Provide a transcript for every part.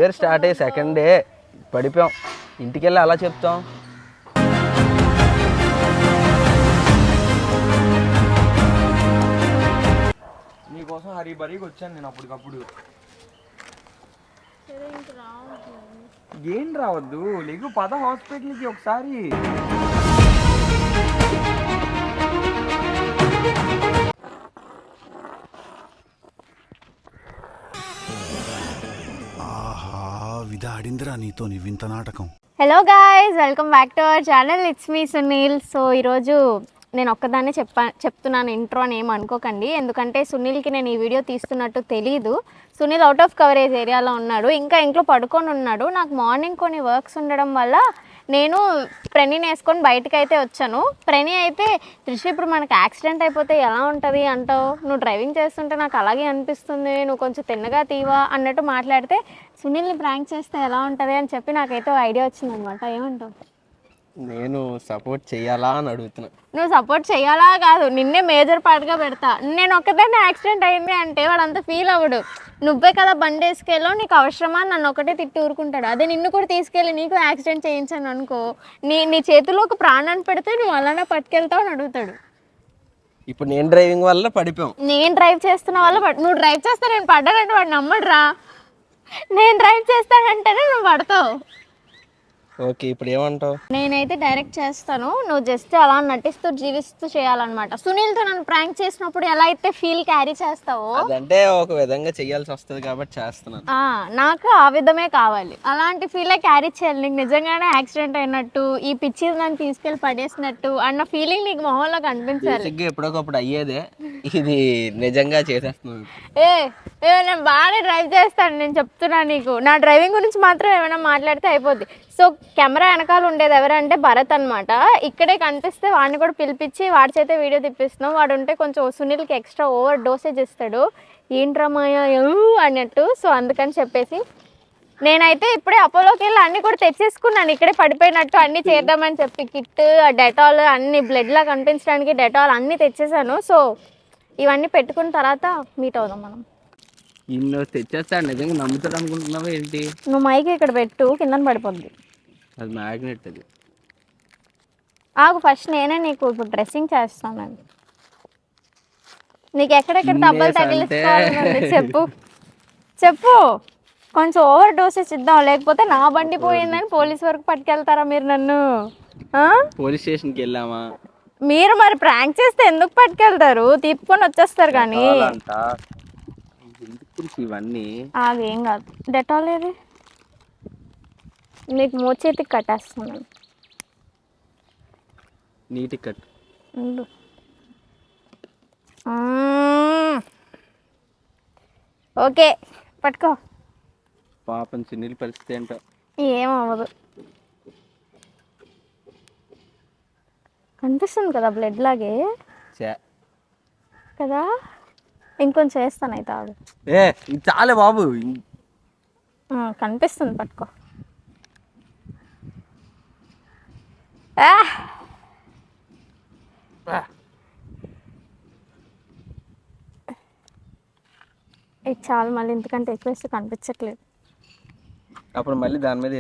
Year start అయ్యి second day పడిపోయాం. ఇంటికి వెళ్ళి అలా చెప్తాం. నీకోసం హరిబరికి వచ్చాను నేను అప్పటికప్పుడు. ఏం రావద్దు, లేకు పద హాస్పిటల్కి ఒకసారి. విధాడిందిరా నీతో నీ వింత నాటకం. Hello guys, welcome back to our channel. It's me Sunil. So ఈరోజు నేను ఒక్కదాన్నే చెప్తున్నాను, ఇంట్రో అని ఏం అనుకోకండి. ఎందుకంటే సునీల్కి నేను ఈ వీడియో తీస్తున్నట్టు తెలీదు. సునీల్ అవుట్ ఆఫ్ కవరేజ్ ఏరియాలో ఉన్నాడు, ఇంకా ఇంట్లో పడుకొని ఉన్నాడు. నాకు మార్నింగ్ కొన్ని వర్క్స్ ఉండడం వల్ల నేను ప్రణీని వేసుకొని బయటకు అయితే వచ్చాను. ప్రణీ అయితే త్రిషి ఇప్పుడు మనకు యాక్సిడెంట్ అయిపోతే ఎలా ఉంటుంది అంటావు, నువ్వు డ్రైవింగ్ చేస్తుంటే నాకు అలాగే అనిపిస్తుంది, నువ్వు కొంచెం తిన్నగా తీవా అన్నట్టు మాట్లాడితే సునీల్ని ప్రాంక్ చేస్తే ఎలా ఉంటుంది అని చెప్పి నాకైతే ఐడియా వచ్చిందనమాట. ఏమంటావు? నేను సపోర్ట్ చెయ్యాలా అని అడుగుతున్నా. నువ్వు సపోర్ట్ చెయ్యాలా కాదు, నిన్నే మేజర్ పార్ట్గా పెడతా. నేను ఒక్కదాన్ని యాక్సిడెంట్ అయింది అంటే వాడు అంత ఫీల్ అవ్వడు. నువ్వే కదా బండి వేసుకెళ్ళో, నీకు అవసరమా నన్ను ఒకటే తిట్టి ఊరుకుంటాడు. అదే నిన్ను కూడా తీసుకెళ్ళి నీకు యాక్సిడెంట్ చేయించాను అనుకో, నీ చేతిలో ఒక ప్రాణాన్ని పెడితే నువ్వు అలానే పట్టుకెళ్తావు అని అడుగుతాడు. ఇప్పుడు నేను డ్రైవింగ్ వల్ల పడిపోయాం. నేను డ్రైవ్ చేస్తున్న వల్ల నువ్వు డ్రైవ్ చేస్తే నేను పడ్డానంటే వాడు నమ్మడురా. నేను డ్రైవ్ చేస్తానంటేనే నువ్వు పడతావు. ఓకే, ఇప్పుడు ఏమంటావు? నేనైతే డైరెక్ట్ చేస్తాను, నువ్వు జస్ట్ అలా నటిస్తూ జీవిస్తూ చేయాలన్నమాట. సునీల్తో నన్ను ప్రాంక్ చేసినప్పుడు ఎలా అయితే ఫీల్ క్యారీ చేస్తావో అదంటే ఒక విధంగా చెయ్యాల్సి వస్తుంది కాబట్టి చేస్తున్నాను. నాకు ఆ విధమే కావాలి, అలాంటి ఫీలే క్యారీ చేయాలి. నీకు నిజంగానే యాక్సిడెంట్ అయినట్టు, ఈ పిచ్చి నన్ను తీసుకెళ్ళి పడేసినట్టు అన్న ఫీలింగ్ నీకు మొహంలో కనిపించాలి. ఎప్పుడొకప్పుడు అయ్యేదే, ఇది నిజంగా చేసేస్తున్నాను. నేను బాగానే డ్రైవ్ చేస్తాను, నేను చెప్తున్నా నీకు. నా డ్రైవింగ్ గురించి మాత్రం ఏమైనా మాట్లాడితే అయిపోద్ది. సో కెమెరా వెనకాల ఉండేది ఎవరంటే భరత్ అనమాట. ఇక్కడే కనిపిస్తే వాడిని కూడా పిలిపించి వాడి చేతే వీడియో తిప్పిస్తున్నాం. వాడు ఉంటే కొంచెం సునీల్కి ఎక్స్ట్రా ఓవర్ డోసేజ్ ఇస్తాడు, ఏంట్రమాయ అన్నట్టు. సో అందుకని చెప్పేసి నేనైతే ఇప్పుడే అపోలోకి వెళ్ళి అన్నీ కూడా తెచ్చేసుకున్నాను. ఇక్కడే పడిపోయినట్టు అన్నీ చేద్దామని చెప్పి కిట్, డెటాల్, అన్ని బ్లడ్లా కనిపించడానికి డెటాల్ అన్నీ తెచ్చేసాను. సో ఇవన్నీ పెట్టుకున్న తర్వాత మీట్ అవుదాం మనం. ఇన్ని తెచ్చేస్తాడు, నిజంగా నమ్ముతాడు అనుకుంటున్నావా ఏంటి? నువ్వు మైక్ ఇక్కడ పెట్టు, కింద పడిపోద్ది. అది మ్యాగ్నెట్. అది ఆగు, ఫస్ట్ నేనే నీకు ఇప్పుడు డ్రెస్సింగ్ చేస్తాను. నీకు ఎక్కడెక్కడ దెబ్బలు తగిలించుకోవాలని చెప్పు చెప్పు. కొంచెం ఓవర్ డోసేజ్ ఇద్దాం, లేకపోతే నా బండి పోయిందని పోలీస్ వరకు పట్టుకెళ్తారా మీరు నన్ను? పోలీస్ స్టేషన్కి వెళ్ళామా? మీరు మరి ప్రాంక్ చేస్తే ఎందుకు పట్టుకెళ్తారు, తీసుకొని వచ్చేస్తారు. కానీ ఇవన్నీ ఏం కాదు. డెటాల్ ఏది? నీకు మోచేతికి కట్టేస్తున్నాను. నీటి కట్. ఓకే, పట్టుకో. పాపం సునీల్ పరిస్థితి ఏంటో. ఏమవ్వదు, కనిపిస్తుంది కదా బ్లడ్ లాగే కదా. ఇంకొంచెం వేస్తాను అయితే, ఆడు. చాలే బాబు, కనిపిస్తుంది, పట్టుకో. ఇది చాలు, మళ్ళీ ఇంతకంటే ఎక్కువ వేస్తే కనిపించట్లేదు. అప్పుడు మళ్ళీ దాని మీద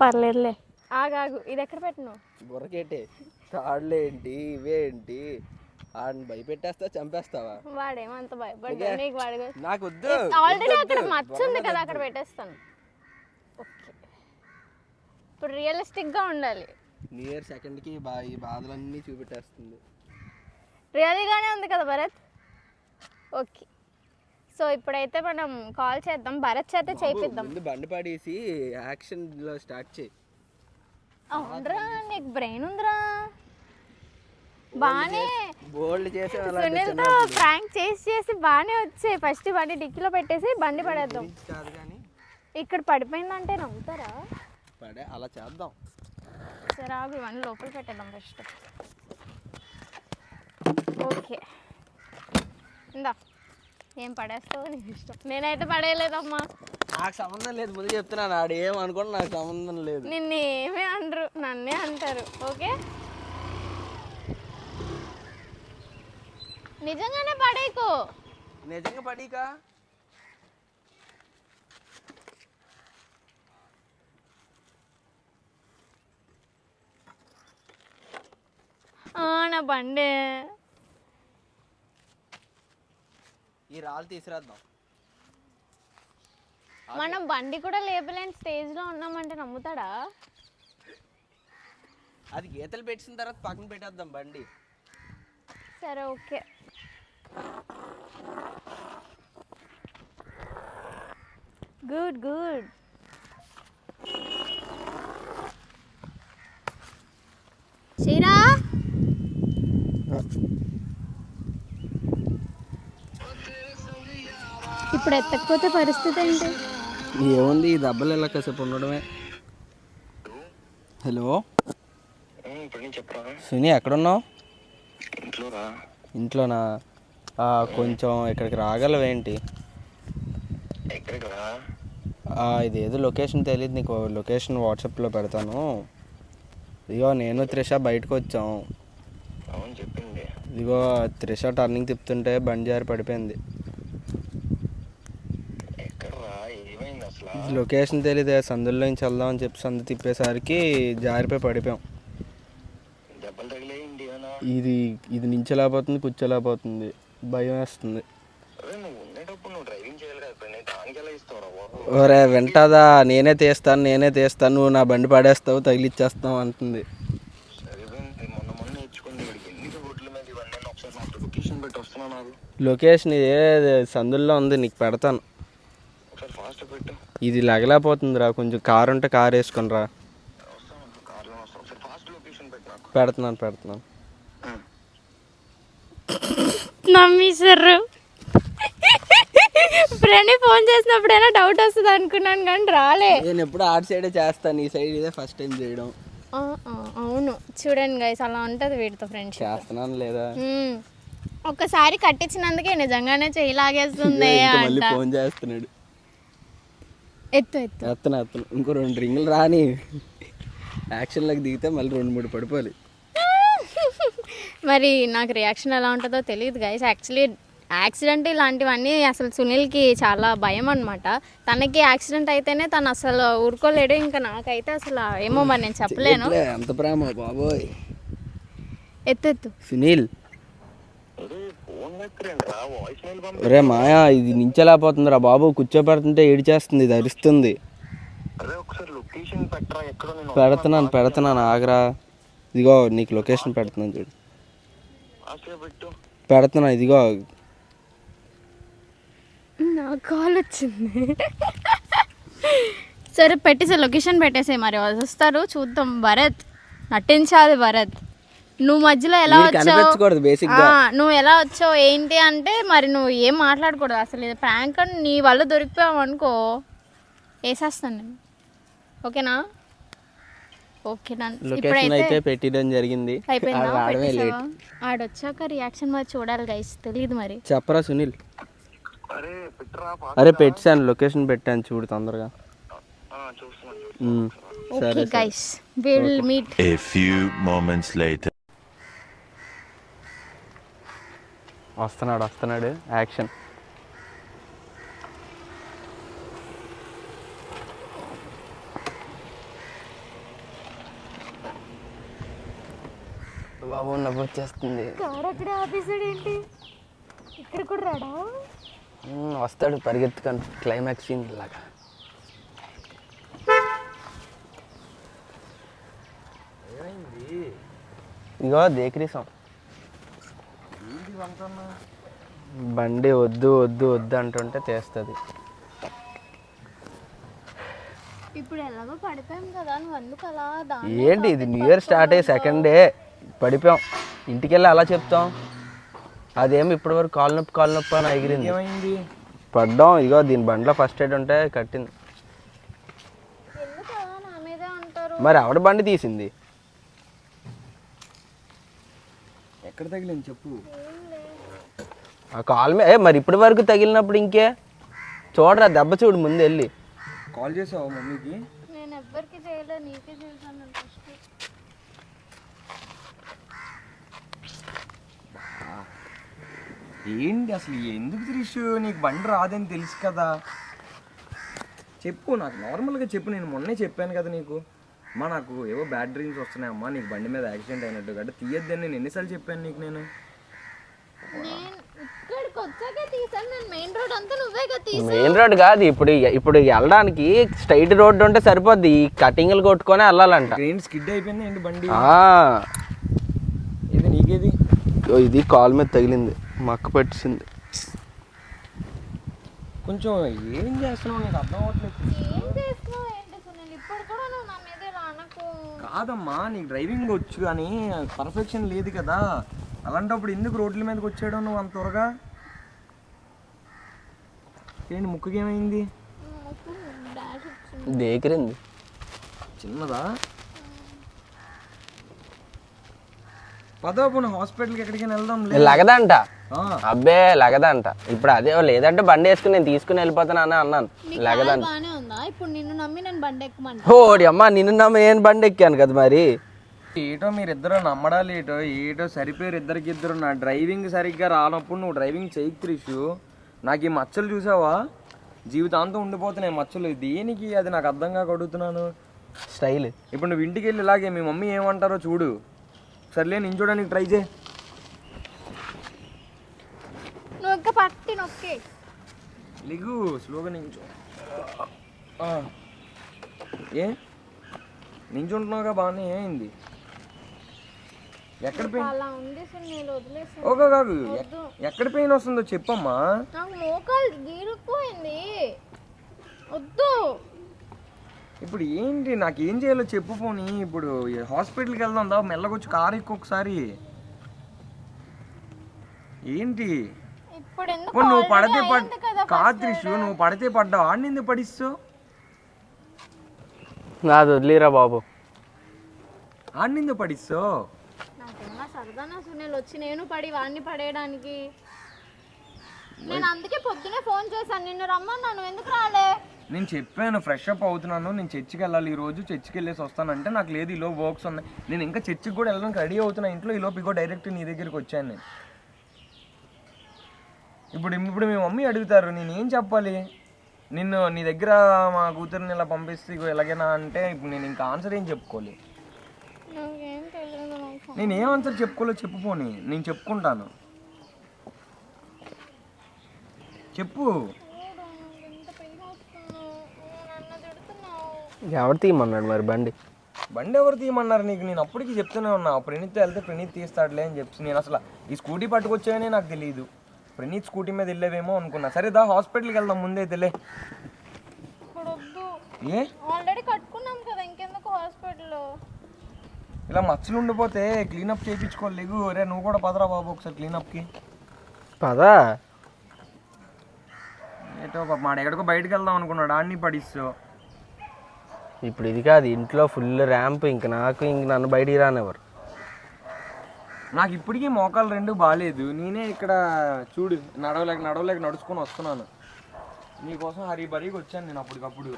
పర్లేదులే. ఆగాగు, ఇది ఎక్కడ పెట్టినావు? బుర్రకేటే తాడులేంటి ఇవేంటి, ఆడిని భయపెట్టేస్తా చంపేస్తావా? వాడేమో అంత భయపడ్డా నీకు? వాడు నాకు వద్దు, ఆల్రెడీ అక్కడ మచ్చ ఉంది కదా, అక్కడ పెట్టేస్తాను. ఓకే, ఇప్పుడు రియలిస్టిక్గా ఉండాలి. నియర్ సెకండ్కి ఈ బాధలన్నీ చూపెట్టేస్తుంది. రియల్గానే ఉంది కదా భరత్. ఓకే, సో ఇప్పుడైతే మనం కాల్ చేద్దాం, భరత్ చేత చేయిద్దాం. బండి పడేసి యాక్షన్లో స్టార్ట్ చేయి. అవునరా, నీకు బ్రెయిన్ ఉందిరా బానే. సునీల్తో ప్రాంక్ చేసి బాగానే వచ్చాయి. ఫస్ట్ బండి డిక్కీలో పెట్టేసి బండి పడేద్దాం. ఇక్కడ పడిపోయిందంటే నమ్ముతారా? అలా చేద్దాం. సరే ఆగు, ఇవన్నీ లోపల పెట్టేద్దాం ఫస్ట్. ఓకే, ఇందా. ఏం పడేస్తావు నీకు ఇష్టం, నేనైతే పడేయలేదమ్మా. నాకు సంబంధం లేదు, ముందు చెప్తున్నాను. ఆడు ఏమనుకోండి, నాకు సంబంధం లేదు. నిన్ను ఏమీ అనరు, నన్నే అంటారు. ఓకే, నిజంగానే పడేకు. నిజంగా పడేక బండి. ఈ రాళ్ళు తీసిరేద్దాం. మనం బండి కూడా లేపలేని స్టేజ్లో ఉన్నామంటే నమ్ముతాడా? అది గీతలు పెట్టిన తర్వాత పక్కన పెట్టేద్దాం బండి. సరే ఓకే. Good good. చీరా ఇప్పుడు ఎత్తకపోతే పరిస్థితి ఏంటి? ఏముంది, ఈ దెబ్బలు ఇలా కాసేపు ఉండడమే. హలో సునీ, ఎక్కడున్నావు? ఇంట్లోనా? కొంచెం ఇక్కడికి రాగలవేంటి? ఇది ఏదో లొకేషన్ తెలియదు నీకు, లొకేషన్ వాట్సాప్లో పెడతాను. ఇదిగో నేను త్రిష బయటకు వచ్చాం. ఇదిగో త్రిష టర్నింగ్ తిప్పుతుంటే బండి జారి పడిపోయింది. లొకేషన్ తెలియదు, సందుల్లో నుంచి వెళ్దామని చెప్పి సందు తిప్పేసరికి జారిపోయి పడిపోయాం. ఇది ఇది నించలేకపోతుంది, కూర్చోలేకపోతుంది, భయం వేస్తుంది. ఒరే వింటాదా, నేనే తీస్తాను, నువ్వు నా బండి పడేస్తావు, తగిలిచ్చేస్తావు అంటుంది. లొకేషన్ ఏ సందుల్లో ఉంది, నీకు పెడతాను. ఇది లగలేకపోతుందిరా, కొంచెం కారు ఉంటే కారు వేసుకొని రా. పెడుతున్నాను. నమ్మేశారు. ఫ్రెండ్ ఫోన్ చేసినప్పుడైనా డౌట్ వస్తుంది అనుకున్నాను కానీ రాలే. నేను ఎప్పుడు ఆర్ట్ సైడే చేస్తాను, ఈ సైడ్ ఇదే ఫస్ట్ టైం చేయడం. అవును, చూడండి గైస్, అలా ఉంటుంది వీటితో ఫ్రెండ్షిప్. చేస్తున్నాను లేదా? ఒక్కసారి కట్టించినందుకే నిజంగానే చెయ్యి లాగేస్తుంది. మళ్ళీ ఫోన్ చేస్తున్నాడు. ఎత్తున ఇంకో 2 రింగులు రాని యాక్షన్లోకి దిగితే మళ్ళీ 2-3 పడిపోవాలి. మరి నాకు రియాక్షన్ ఎలా ఉంటుందో తెలియదు గైస్. యాక్చువల్లీ యాక్సిడెంట్ ఇలాంటివన్నీ అసలు సునీల్కి చాలా భయం అనమాట. తనకి యాక్సిడెంట్ అయితేనే తను అసలు ఊరుకోలేడు. ఇంకా నాకైతే అసలు ఏమో మరి నేను చెప్పలేను. ఎంత ప్రేమ బాబోయ్. ఎత్తు సునీల్. ఒరే మాయా, ఇది నించలేకపోతుందిరా బాబు, కూర్చోబెడుతుంటే ఏడిచేస్తుంది, ఇది అరుస్తుంది. పెడుతున్నాను ఆగరా. ఇదిగో నీకు లొకేషన్ పెడుతున్నాను చూడు. పెడుతున్నా, ఇదిగో. నా కాల్ వచ్చింది. సరే పెట్టేసే, లొకేషన్ పెట్టేసే, మరి వస్తారు చూద్దాం. భరత్ నటించాలి. భరత్ నువ్వు మధ్యలో ఎలా వచ్చావు, నువ్వు ఎలా వచ్చావు ఏంటి అంటే మరి నువ్వు ఏం మాట్లాడకూడదు. అసలు ఇది ప్రాంక్ అని నీ వల్ల దొరికిపోయావు అనుకో, వేసేస్తాను నేను. ఓకేనా? ఇప్పుడైతే పెట్టడం జరిగింది. ఆడొచ్చాక రియాక్షన్ మరి చూడాలి గైస్, తెలియదు మరి. చెప్పరా సునీల్. అరే పెట్టాను, లొకేషన్ పెట్టాను చూడు తొందరగా. Okay guys, we will meet a few moments later. వస్తున్నాడు యాక్షన్. బాబు నవ్వు వచ్చేస్తుంది. ఏంటి ఇక్కడ కూడా రాడా? వస్తాడు పరిగెత్తుకొని, క్లైమాక్స్ సీన్ లాగా. ఇగో దేక్రీసం. బండి వద్దు అంటుంటే తీస్తుంది. ఇప్పుడు ఎలాగో పడిపోయాం కదా, నువ్వు అందుకు అలా. ఏంటి ఇది, న్యూ ఇయర్ స్టార్ట్ అయ్యి 2nd డే పడిపోయాం. ఇంటికి వెళ్ళి అలా చెప్తాం. అదేమి ఇప్పటి వరకు కాలు నొప్పి అని ఎగిరింది. పడ్డాం. ఇగో దీని బండిలో ఫస్ట్ ఎయిడ్ ఉంటే కట్టింది. మరి ఆవిడ బండి తీసింది. ఎక్కడ తగిలింది చెప్పు. ఆ కాల్ మీద మరి ఇప్పటి వరకు తగిలినప్పుడు ఇంకే చూడరా, దెబ్బ చూడు ముందు వెళ్ళి. కాల్ చేసావా మమ్మీకి? నేను ఎవ్వరికి చేయలేదు, నీకే చేశాను. ఏంటి అసలు, ఎందుకు త్రిషు నీకు బండి రాదని తెలుసు కదా, చెప్పు నాకు నార్మల్గా చెప్పు. నేను మొన్నే చెప్పాను కదా నీకు. అమ్మా నాకు ఏవో బ్యాడ్ డ్రీమ్స్ వస్తున్నాయి అమ్మా, నీకు బండి మీద యాక్సిడెంట్ అయినట్టు కాబట్టి తీయద్దని నేను ఎన్నిసార్లు చెప్పాను నీకు నేను. ఇక్కడికి వచ్చాకే తీసాను నేను, మెయిన్ రోడ్ అంతా నువ్వే కదా తీసావు. మెయిన్ రోడ్ కాదు, ఇప్పుడు వెళ్ళడానికి స్ట్రైట్ రోడ్డు ఉంటే సరిపోద్ది, ఈ కటింగ్లు కొట్టుకొని వెళ్ళాలంట. ఏంటి స్కిడ్ అయిపోయింది ఏంటి బండి? ఆ, ఇది నీకేది? ఇది కాలు మీద తగిలింది, మక్క పట్టింది. కొంచెం ఏం చేస్తున్నావు నీకు అర్థం అవ్వట్లేదు. ఏం చేస్తున్నావు ఏంటి సునీల్, ఇప్పుడు కూడా నువ్వు నా మీద ఇలా అనకు. కాదమ్మా, నీకు డ్రైవింగ్ వచ్చు కానీ పర్ఫెక్షన్ లేదు కదా, అలాంటప్పుడు ఎందుకు రోడ్ల మీదకి వచ్చాడు నువ్వు అంత త్వరగా? ఏంటి ముక్కుకి ఏమైంది? డాష్ వచ్చింది. దేకిరింది. చిన్నదా? పదవప్పుడు హాస్పిటల్కి ఎక్కడికైనా వెళ్దాం. లగదంట. అబ్బే లగదంట. ఇప్పుడు అదే లేదంటే బండి వేసుకుని నేను తీసుకుని వెళ్ళిపోతాను అని అన్నాను. లగదంట. బానే ఉందా? ఇప్పుడు నిన్ను నమ్మి నేను బండి ఎక్కమంటా. ఓడి అమ్మా, నిన్ను నమ్మ ఏం బండి ఎక్కాను కదా మరి. ఏటో మీరిద్దరు నమ్మడాలి, ఏటో సరిపోయారు ఇద్దరికిద్దరు. నా డ్రైవింగ్ సరిగ్గా రానప్పుడు నువ్వు డ్రైవింగ్ చేయకు త్రిషు. నాకు ఈ మచ్చలు చూసావా, జీవితాంతం ఉండిపోతున్నాయి మచ్చలు. దేనికి అది నాకు అర్థం కాక అడుగుతున్నాను. స్టైల్. ఇప్పుడు నువ్వు ఇంటికి వెళ్ళి ఇలాగే మీ మమ్మీ ఏమంటారో చూడు. సర్లే నేను చూడడానికి ట్రై చేయి. నువ్వు ఇంకా పట్టి నొక్కే లిగు స్లోగా నించో. ఏ నించుంటున్నావుగా, బాగానే అయింది. ఎక్కడ పెయిన్? అలా ఉంది సునీల్, వదిలేసాను. ఓకే కాదు, ఎక్కడ పెయిన్ వస్తుందో చెప్పమ్మా. నాకు మోకాలు గీరుకుపోయింది, వద్దు. ఇప్పుడు ఏంటి నాకేం చేయాలో చెప్పు పోనీ. ఇప్పుడు హాస్పిటల్కి వెళ్దాం దా, మెల్లగొచ్చి కారు ఎక్కువ ఒకసారి. ఏంటి ఇప్పుడు ఎందుకు? పోనీ నువ్వు పడితే అయింది కదా కాత్రిషు, నువ్వు పడితే పడ్డావు, ఆడినింది పడిస్తావు. నాది వదిలేరా బాబు. ఆడినింది పడిస్తావు. నాకేమన్నా సరదానా సునీల్ వచ్చి నేను పడి వాడిని పడేయడానికి? నేను అందుకే పొద్దునే ఫోన్ చేశాను, నిన్ను రమ్మన్నా, నువ్వు ఎందుకు రాలే? నేను చెప్పాను ఫ్రెష్ అప్ అవుతున్నాను, నేను చర్చికి వెళ్ళాలి ఈరోజు, చర్చికి వెళ్ళేసి వస్తానంటే నాకు లేదు, ఈలో వర్క్స్ ఉన్నాయి, నేను ఇంకా చర్చికి కూడా వెళ్ళడానికి రెడీ అవుతున్నా ఇంట్లో. ఈలోపు ఇగో డైరెక్ట్ నీ దగ్గరికి వచ్చాను నేను. ఇప్పుడు మీ మమ్మీ అడుగుతారు, నేను ఏం చెప్పాలి? నీ దగ్గర మా కూతురిని ఇలా పంపిస్తే ఇగో ఎలాగైనా అంటే ఇప్పుడు నేను ఇంకా ఆన్సర్ ఏం చెప్పుకోవాలి? నాకేం తెలియదు. నేను ఏం ఆన్సర్ చెప్పుకోలో చెప్పుపోని, నేను చెప్పుకుంటాను. చెప్పు. ఎవరు తీయమన్నాడు మరి బండి? బండి ఎవరు తీయమన్నారు నీకు? నేను అప్పటికి చెప్తూనే ఉన్నా, ప్రణీత్తో వెళ్తే ప్రణీత్ తీస్తాడులే అని చెప్పి. నేను అసలు ఈ స్కూటీ పట్టుకొచ్చాయనే నాకు తెలియదు, ప్రణీత్ స్కూటీ మీద వెళ్ళేవేమో అనుకున్నా. సరే దా హాస్పిటల్కి వెళ్దాం ముందే తెలియ. ఏ ఆల్రెడీ కట్టుకున్నాం కదా, ఇంకెందుకు హాస్పిటల్లో? ఇలా మచ్చలు ఉండిపోతే క్లీనప్ చేయించుకోలేగు. రే నువ్వు కూడా పదరా బాబు ఒకసారి క్లీనప్కి. పదా ఏటో మా ఎక్కడికో బయటకు వెళ్దాం అనుకున్నాడు, ఆడిని పడిస్తావు. ఇప్పుడు ఇది కాదు, ఇంట్లో ఫుల్ ర్యాంప్, ఇంక నన్ను బయటికి రానివ్వరు. నాకు ఇప్పటికీ మోకాలు రెండు బాగాలేదు. నేనే ఇక్కడ చూడు నడవలేక నడుచుకొని వస్తున్నాను. నీకోసం హరిబరికి వచ్చాను నేను అప్పటికప్పుడు.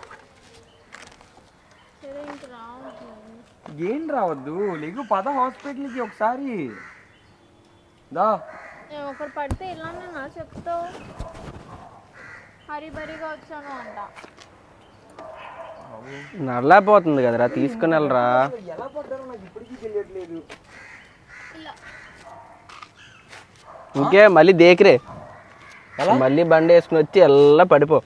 ఏం రావద్దు, లేకు పద హాస్పిటల్కి ఒకసారి దా. ఒకరు పడితే ఇలానే నా చెప్తావు, హరిబరిగా వచ్చాను అంట. నడలేకపోతుంది కదరా, తీసుకుని వెళ్ళరా. ఎలా పడ్డారో నాకు ఇప్పటికీ తెలియట్లేదు. ఇంకే మళ్ళీ దేకిరే, మళ్ళీ బండి వేసుకుని వచ్చి ఎలా పడిపో.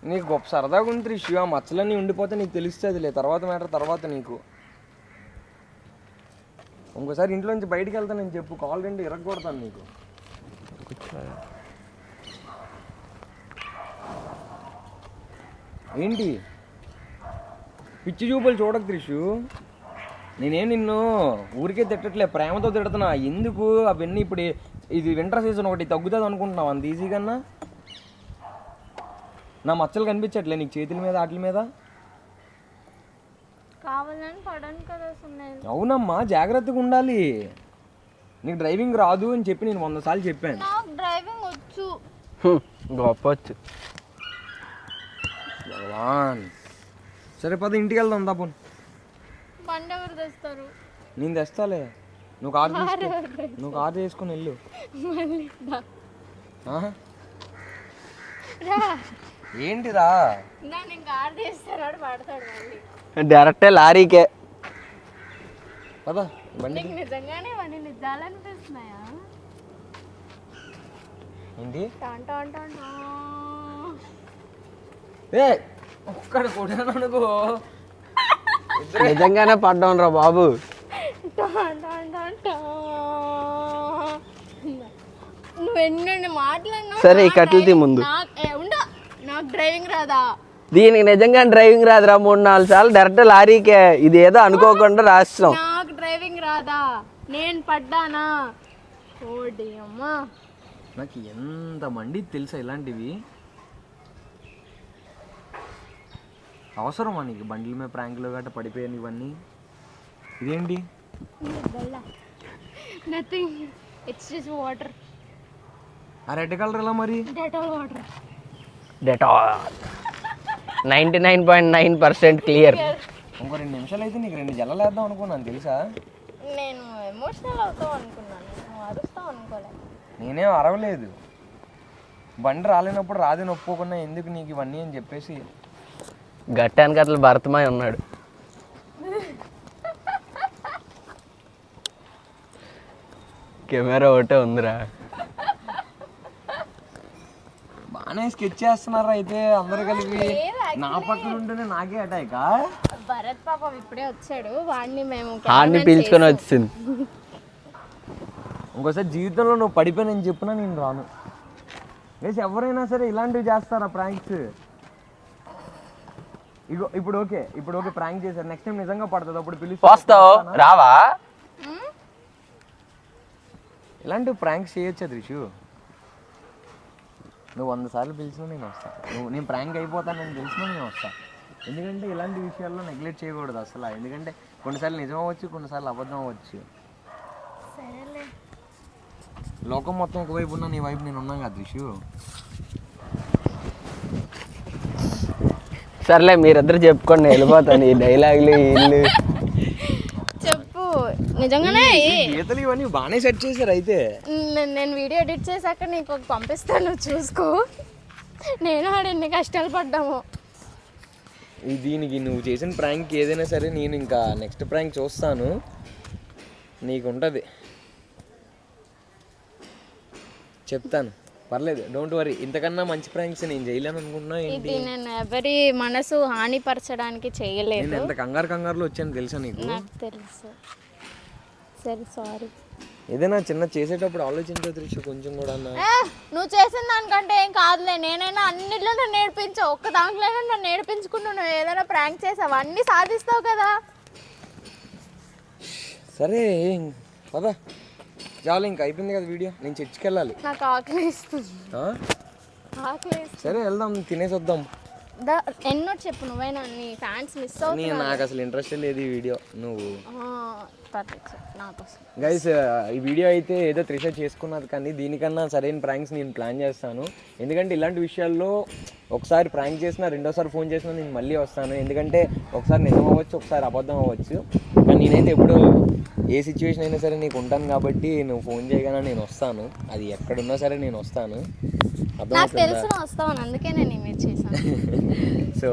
నీకు గొప్ప సరదాగా ఉంది త్రిషు, ఆ మచ్చలన్నీ ఉండిపోతే నీకు తెలుస్తుందిలే, తర్వాత మ్యాటర్ తర్వాత నీకు. ఇంకోసారి ఇంట్లో నుంచి బయటికి వెళ్తానని చెప్పు, కాల్ రెండు ఇరగొడతాను నీకు. ఏంటి పిచ్చి చూపులు చూడకు త్రిషు, నేనేం నిన్ను ఊరికే తిట్టట్లే, ప్రేమతో తిడుతున్నా. ఎందుకు అవన్నీ ఇప్పుడు ఇది వింటర్ సీజన్ ఒకటి తగ్గుతుంది అనుకుంటున్నావు అంత ఈజీగా? నా మచ్చలు కనిపించట్లే నీకు చేతుల మీద వాటి మీద? కావాలని పడను కదా సునీల్. అవునమ్మా జాగ్రత్తగా ఉండాలి. నీకు డ్రైవింగ్ రాదు అని చెప్పి నేను 100 సార్లు చెప్పాను. నాకు డ్రైవింగ్ వచ్చు. గొప్ప వచ్చు. సరే పద ఇంటికి వెళ్దాం దా. పోను బండి ఎవరు తెస్తారు? నేను తెస్తాలే, నువ్వు కార్ చేసుకుని వెళ్ళు. ఏంటిరా నేను కార్ తీస్తాడు పడతాడు మళ్ళీ. డైరెక్టే లారీకే. పదా బండి నీకు నిజంగానే ఇవన్నీ నిజాలు అనిపిస్తున్నాయా? ఏంటి టాన్ టాన్ టాన్ టాన్. ఏ ఒక్కడ కొట్టాను అనుకో నిజంగానే పడ్డాం రా బాబు. టాన్ టాన్ టాన్ టాన్. నువ్వు ఎన్ని మాట్లాడినా సరే, ఈ కట్టెలు తీ ముందు. నాకు డ్రైవింగ్ రాదా? దీనికి నిజంగా డ్రైవింగ్ రాదురా. 3-4 సార్లు డైరెక్ట్ లారీకే. ఇది ఏదో అనుకోకుండా రాస్తాం. నాకు డ్రైవింగ్ రాదా? నేను పడ్డానా? ఓడి అమ్మా. నాకు ఎంత మంది తెలుసా ఇలాంటివి. అవసరమా నీకు బండ్ల మీద ప్రాంకులు గట్ట పడిపోయాను ఇవన్నీ? ఇదేంటి? Nothing, it's just water. ఆ రెడ్ కలర్ ఎలా మరి? Dettol water. Dettol 99.9% clear. ఇంకో 2 నిమిషాలు అయితే నీకు 2 జల్లలు వేద్దాం అనుకున్నాను తెలుసా. నేను ఎమోషనల్ అవుతావు అనుకున్నాను, నువ్వు అరుస్తావు అనుకోలేదు. నేనేం అరవలేదు. బండి రాలేనప్పుడు రాదని ఒప్పుకోకుండా ఎందుకు నీకు ఇవన్నీ అని చెప్పేసి. గట్టానికి అసలు భరతమై ఉన్నాడు. కెమెరా ఒకటే ఉందిరా. బాగానే స్కెచ్ చేస్తున్నారా అయితే అందరు కలిపి. నా పక్కన ఉంటేనే నాకే అటాకా. భరత్ పాపం ఇప్పుడే వచ్చాడు, వాడిని మేము ఆడిని పీల్చుకొని వచ్చింది. ఇంకోసారి జీవితంలో నువ్వు పడిపోయినని చెప్పినా నేను రాను. వేసి ఎవరైనా సరే ఇలాంటివి చేస్తారా ప్రాంక్స్? ఇగో ఇప్పుడు ఓకే ప్రాంక్ చేశారు. నెక్స్ట్ టైం నిజంగా పడుతుంది, అప్పుడు వస్తావు రావా? ఇలాంటివి ప్రాంక్స్ చేయొచ్చా త్రిషు? నువ్వు 100 సార్లు పిలిచినా నేను వస్తాను. నేను ప్రాంక్ అయిపోతానని తెలిసినా నేను వస్తాను. ఎందుకంటే ఇలాంటి విషయాల్లో నెగ్లెక్ట్ చేయకూడదు అసలు. ఎందుకంటే కొన్నిసార్లు నిజం అవ్వచ్చు, కొన్నిసార్లు అబద్ధం అవ్వచ్చు. లోకం మొత్తం ఒకవైపు ఉన్నా నీ వైపు నేను ఉన్నాను కదా త్రిషు. సర్లే, మీరిద్దరు చెప్పుకోండి, వెళ్ళిపోతాను. ఈ డైలాగులు ఇల్లు చెప్పు. నిజంగానే గీతలు ఇవన్నీ బాగానే సెట్ చేశారు అయితే. నేను వీడియో ఎడిట్ చేశాక నీకు పంపిస్తాను, చూసుకో. నేను ఆడ ఎన్ని కష్టాలు పడ్డాము. దీనికి నువ్వు చేసిన ప్రాంక్ ఏదైనా సరే నేను ఇంకా నెక్స్ట్ ప్రాంక్ చూస్తాను, నీకు ఉంటుంది చెప్తాను. పర్లేదు, డోంట్ వరీ. ఇంతకన్నా మంచి ప్రాంక్స్ నేను చేయలేను అనుకుంటున్నా. ఇది నేను ఎవరి మనసు హానిపరచడానికి చేయలేదు. నేను ఎంత కంగారులో వచ్చాను తెలుసా నీకు? నాకు తెలుసు. సరే సారీ. ఏదైనా చిన్న చేసేటప్పుడు ఆలోచించే త్రిషు కొంచెం కూడా. నువ్వు చేసిన దానికంటే ఏం కాదులే. నేనైనా అన్నిట్లో నన్ను నేర్పించావు, ఒక్క దాంట్లోనే నన్ను నేర్పించుకుంటూ నువ్వు ఏదైనా ప్రాంక్ చేసావు, అన్నీ సాధిస్తావు కదా. సరే పదా, చాలు ఇంకా అయిపోయింది కదా వీడియో. నేను చర్చికి వెళ్ళాలి, నాకు ఆకలి ఇస్తుంది. సరే వెళ్దాం, తినేసి వద్దాం. ఎన్నో చెప్పు, నువ్వైనా నీ ఫ్యాన్స్ మిస్ అవుతుంది. నాకు అసలు ఇంట్రెస్ట్ లేదు ఈ వీడియో. నువ్వు నాకు గైస్ ఈ వీడియో అయితే ఏదో త్రిష చేసుకున్నది, కానీ దీనికన్నా సరైన ప్రాంక్స్ నేను ప్లాన్ చేస్తాను. ఎందుకంటే ఇలాంటి విషయాల్లో ఒకసారి ప్రాంక్ చేసినా, రెండోసారి ఫోన్ చేసినా నేను మళ్ళీ వస్తాను. ఎందుకంటే ఒకసారి నిజం అవ్వచ్చు, ఒకసారి అబద్ధం అవ్వచ్చు. కానీ నేనైతే ఎప్పుడు ఏ సిచ్యువేషన్ అయినా సరే నీకు ఉంటాను కాబట్టి నువ్వు ఫోన్ చేయగానే నేను వస్తాను. అది ఎక్కడున్నా సరే నేను వస్తాను. నాకు తెలుసు వస్తావని, అందుకే నేను ఇమేజ్ చేశాను. సో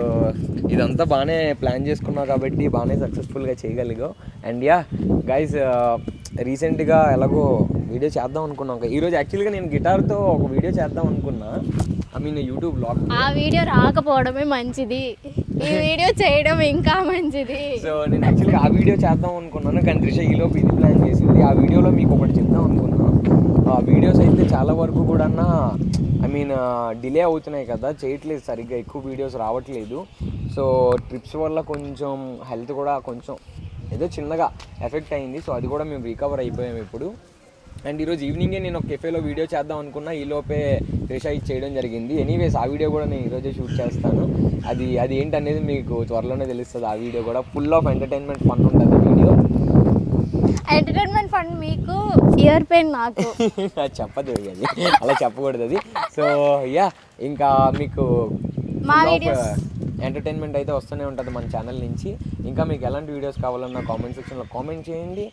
ఇదంతా బాగానే ప్లాన్ చేసుకున్నావు కాబట్టి బాగానే సక్సెస్ఫుల్గా చేయగలిగావు. అండ్ యా గైస్, రీసెంట్గా ఎలాగో వీడియో చేద్దాం అనుకున్నాం. ఈరోజు యాక్చువల్గా నేను గిటార్తో ఒక వీడియో చేద్దాం అనుకున్నా, ఐ మీన్ యూట్యూబ్ బ్లాగ్. ఆ వీడియో రాకపోవడమే మంచిది, ఈ వీడియో చేయడం ఇంకా మంచిది. సో నేను యాక్చువల్గా ఆ వీడియో చేద్దాం అనుకున్నాను, కానీ త్రిష ఈలోపు ఇది ప్లాన్ చేసింది. ఆ వీడియోలో మీకు ఒకటి చెప్దాం అనుకున్నాను. ఆ వీడియోస్ అయితే చాలా వరకు కూడా ఐ మీన్ డిలే అవుతున్నాయి కదా, చేయట్లేదు సరిగ్గా, ఎక్కువ వీడియోస్ రావట్లేదు. సో ట్రిప్స్ వల్ల కొంచెం హెల్త్ కూడా కొంచెం ఏదో చిన్నగా ఎఫెక్ట్ అయింది. సో అది కూడా మేము రికవర్ అయిపోయాము ఇప్పుడు. అండ్ ఈరోజు ఈవినింగే నేను ఒక కెఫేలో వీడియో చేద్దాం అనుకున్నా, ఈలోపే త్రిష ఇది చేయడం జరిగింది. ఎనీవేస్ ఆ వీడియో కూడా నేను ఈరోజే షూట్ చేస్తాను. అది ఏంటనేది మీకు త్వరలోనే తెలుస్తుంది. ఆ వీడియో కూడా ఫుల్ ఆఫ్ ఎంటర్టైన్మెంట్ ఫన్ ఉంటుంది వీడియో. ఎంటర్టైన్మెంట్ ఫండ్ మీకు, ఇయర్ పెయిన్ నాకు. చెప్పదు అది, అలా చెప్పకూడదు అది. సో యా ఇంకా మీకు మా వీడియోస్ ఎంటర్టైన్మెంట్ అయితే వస్తూనే ఉంటుంది మన ఛానల్ నుంచి. ఇంకా మీకు ఎలాంటి వీడియోస్ కావాలన్నా కామెంట్ సెక్షన్లో కామెంట్ చేయండి.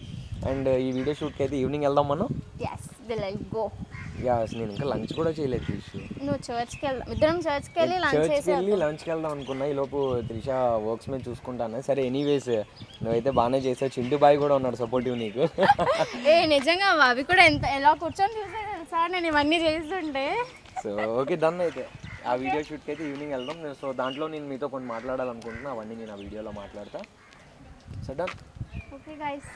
అండ్ ఈ వీడియో షూట్కి అయితే ఈవినింగ్ వెళ్దాం మనం. yes we'll go. ఇక నేను ఇంకా లంచ్ కూడా చేయలేదు త్రిష. నువ్వు చర్చ్కి వెళ్దాం, ఇద్దరం చర్చ్కి వెళ్ళి లంచ్ చర్చ్కి చేసి వెళ్ళి లంచ్కి వెళ్దాం అనుకున్నా, ఈ లోపు త్రిష వర్క్స్ మీద చూసుకుంటాను. సరే ఎనీవేస్ నువ్వైతే బాగానే చేసావు, చింటూ బాయ్ కూడా ఉన్నాడు సపోర్టివ్ నీకు. ఏ నిజంగా అవి కూడా ఎలా కూర్చొని చూసే తెలుసా నేను ఇవన్నీ చేస్తుంటే. So okay done. అయితే ఆ వీడియో షూట్కి అయితే ఈవినింగ్ వెళ్దాం. సో దాంట్లో నేను మీతో కొన్ని మాట్లాడాలనుకుంటున్నా, అవన్నీ నేను ఆ వీడియోలో మాట్లాడతా. So done. Okay guys,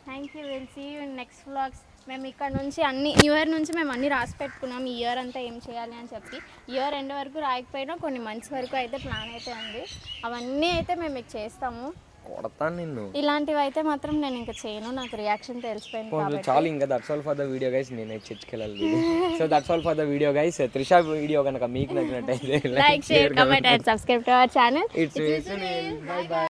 thank you, will see you in next vlogs. మేము ఇక్కడ నుంచి అన్ని న్యూ ఇయర్ నుంచి మేము అన్నీ రాసి పెట్టుకున్నాం, ఈ ఇయర్ అంతా ఏం చేయాలి అని చెప్పి. ఇయర్ ఎండ్ వరకు రాయకపోయినా కొన్ని మంత్స్ వరకు అయితే ప్లాన్ అయితే ఉంది. అవన్నీ అయితే మేము మీకు చేస్తాము. కొడతాను నిన్ను. ఇలాంటివి అయితే మాత్రం నేను ఇంకా చేయను, నాకు రియాక్షన్ తెలిసిపోయింది కాబట్టి. చాలు ఇంకా that's all for the video guys. నేనైతే చర్చ్కి వెళ్ళాలి. So that's all for the video guys. Trisha video కనుక మీకు నచ్చినట్టయితే like, share, comment and subscribe to our channel. It's by by.